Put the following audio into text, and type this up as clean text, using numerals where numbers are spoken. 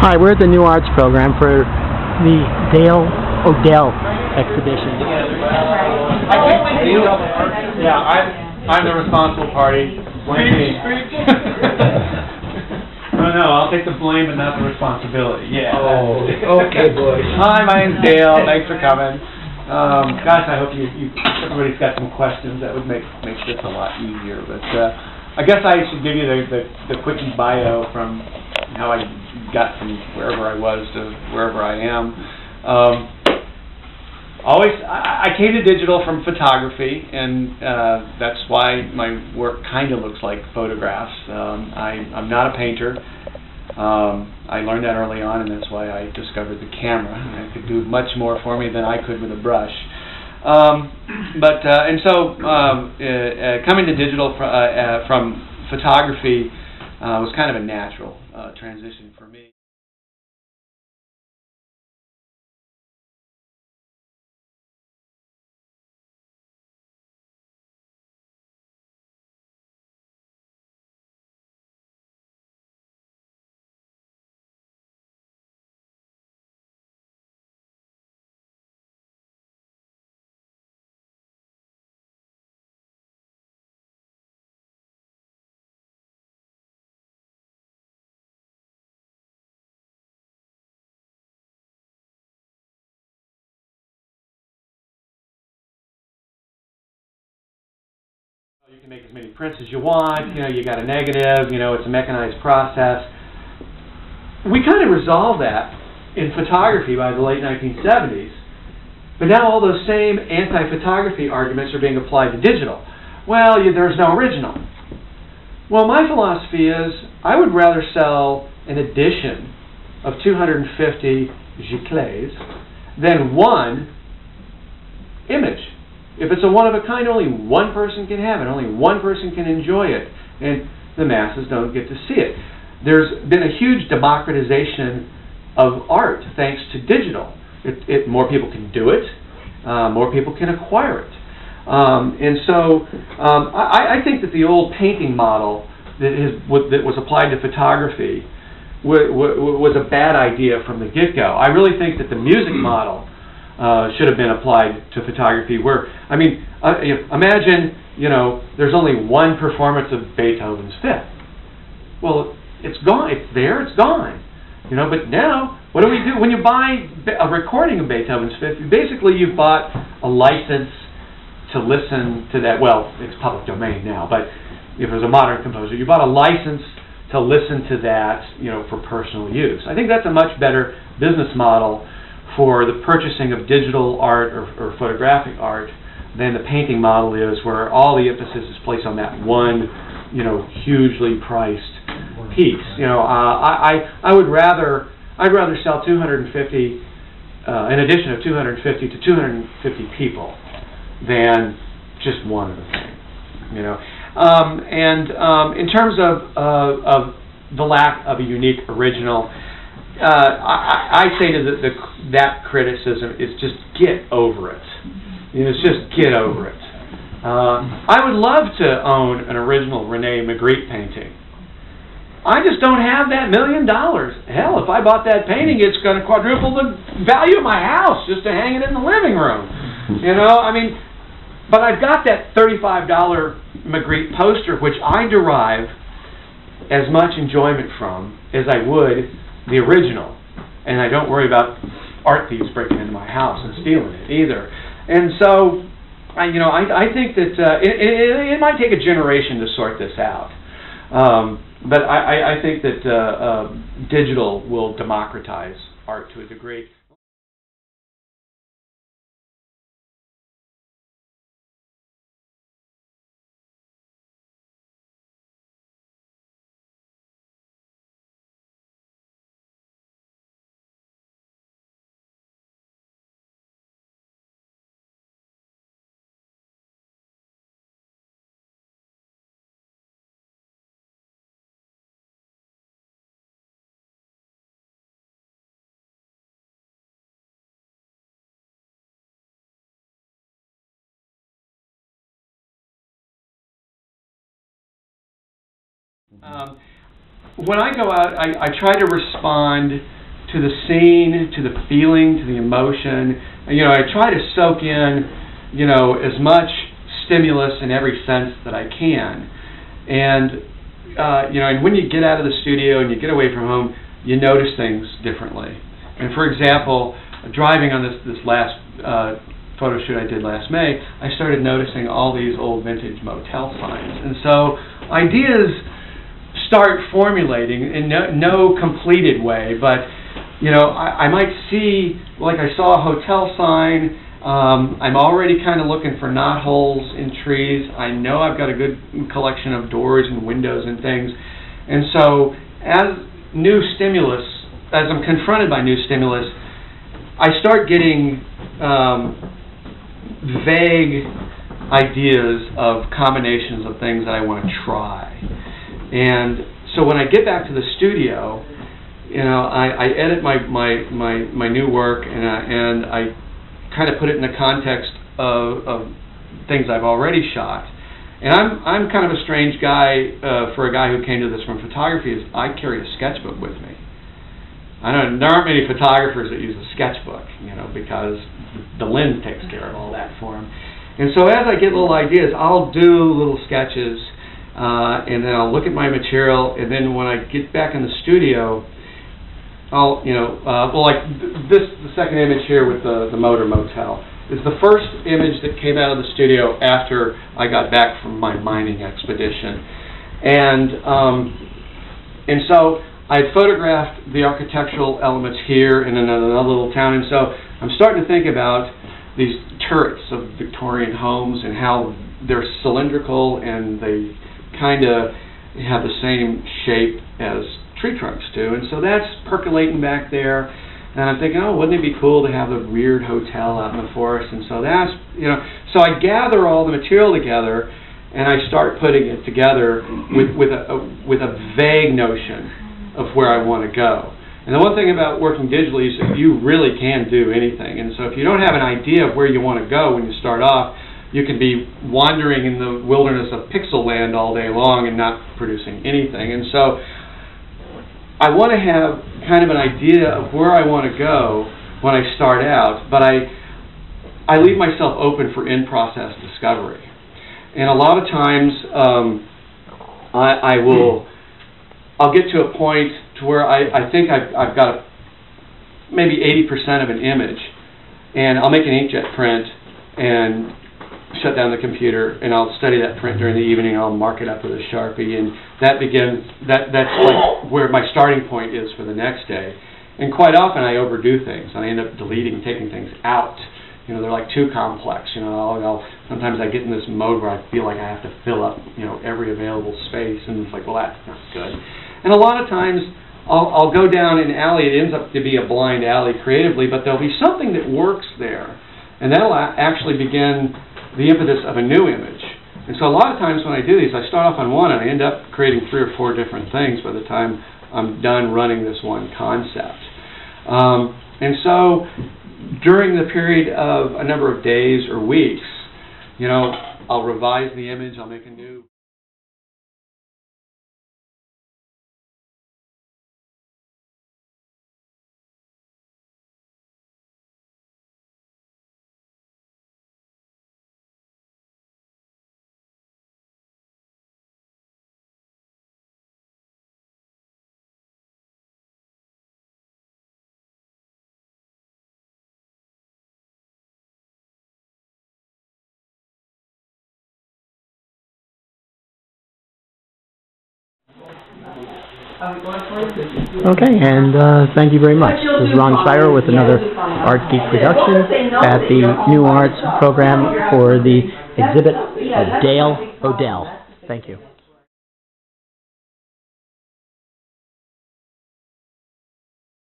Hi, we're at the New Arts program for the Dale Odell exhibition. Yeah, I'm the responsible party. Blame me. No, I'll take the blame but not the responsibility. Yeah. Oh, okay, boys. Hi, my name's Dale. Thanks for coming. Gosh, I hope everybody's got some questions. That would make this a lot easier. But I guess I should give you the quickie bio from how I got from wherever I was to wherever I am. I came to digital from photography, and that's why my work kind of looks like photographs. I'm not a painter. I learned that early on, and that's why I discovered the camera. It could do much more for me than I could with a brush. Coming to digital from photography was kind of a natural transition for me. You can make as many prints as you want, you got a negative, it's a mechanized process. We kind of resolved that in photography by the late 1970s, but now all those same anti-photography arguments are being applied to digital. Well, there's no original. Well, my philosophy is I would rather sell an edition of 250 giclées than one image. If it's a one-of-a-kind, only one person can have it. Only one person can enjoy it. And the masses don't get to see it. There's been a huge democratization of art thanks to digital. More people can do it. More people can acquire it. I think that the old painting model that was applied to photography was a bad idea from the get-go. I really think that the music model should have been applied to photography. Imagine, there's only one performance of Beethoven's Fifth. Well, it's gone. It's there. It's gone. But now, what do we do when you buy a recording of Beethoven's Fifth? You've bought a license to listen to that. Well, it's public domain now, but if it was a modern composer, you bought a license to listen to that, for personal use. I think that's a much better business model for the purchasing of digital art or photographic art than the painting model is, where all the emphasis is placed on that one, hugely priced piece. I'd rather sell 250, an edition of 250 to 250 people than just one of the thing. In terms of the lack of a unique original, I say to that criticism is just get over it. It's just get over it. I would love to own an original Rene Magritte painting. I just don't have that $1 million. Hell, if I bought that painting, it's going to quadruple the value of my house just to hang it in the living room. But I've got that $35 Magritte poster, which I derive as much enjoyment from as I would the original, and I don't worry about art thieves breaking into my house and stealing it either. And so, I think that it might take a generation to sort this out, but I think that digital will democratize art to a degree. When I go out, I try to respond to the scene, to the feeling, to the emotion. And, I try to soak in, as much stimulus in every sense that I can. And, and when you get out of the studio and you get away from home, you notice things differently. And for example, driving on this last photo shoot I did last May, I started noticing all these old vintage motel signs. And so ideas start formulating in no completed way, but I might see, like I saw a hotel sign, I'm already kind of looking for knotholes in trees. I know I've got a good collection of doors and windows and things. And so as I'm confronted by new stimulus, I start getting vague ideas of combinations of things that I want to try. And so when I get back to the studio, I edit my new work, and I kind of put it in the context of things I've already shot. And I'm kind of a strange guy for a guy who came to this from photography. Is I carry a sketchbook with me. There aren't many photographers that use a sketchbook, because the lens takes care of all that for them. And so as I get little ideas, I'll do little sketches, and then I'll look at my material, and then when I get back in the studio, I'll, like the second image here with the motor motel is the first image that came out of the studio after I got back from my mining expedition. And so I photographed the architectural elements here in another little town, and so I'm starting to think about these turrets of Victorian homes and how they're cylindrical and they kind of have the same shape as tree trunks do. And so that's percolating back there. And I'm thinking, wouldn't it be cool to have a weird hotel out in the forest? And so that's, so I gather all the material together and I start putting it together with a vague notion of where I want to go. And the one thing about working digitally is that you really can do anything. And so if you don't have an idea of where you want to go when you start off, you can be wandering in the wilderness of pixel land all day long and not producing anything. And so I want to have kind of an idea of where I want to go when I start out, but I leave myself open for in-process discovery. And a lot of times I'll get to a point to where I think I've got maybe 80% of an image, and I'll make an inkjet print and shut down the computer, and I'll study that print during the evening. I'll mark it up with a Sharpie, and that's like where my starting point is for the next day. And quite often I overdo things, and I end up taking things out. They're like too complex. Sometimes I get in this mode where I feel like I have to fill up, every available space, and it's like, well, that's not good. And a lot of times I'll go down an alley. It ends up to be a blind alley creatively, but there'll be something that works there, and that'll actually begin the impetus of a new image. And so a lot of times when I do these, I start off on one and I end up creating 3 or 4 different things by the time I'm done running this one concept. And so during the period of a number of days or weeks, I'll revise the image, I'll make a new Okay, and thank you very much. This is Ron Schira with another Art Geek production at the New Arts program for the exhibit of Dale Odell. Thank you.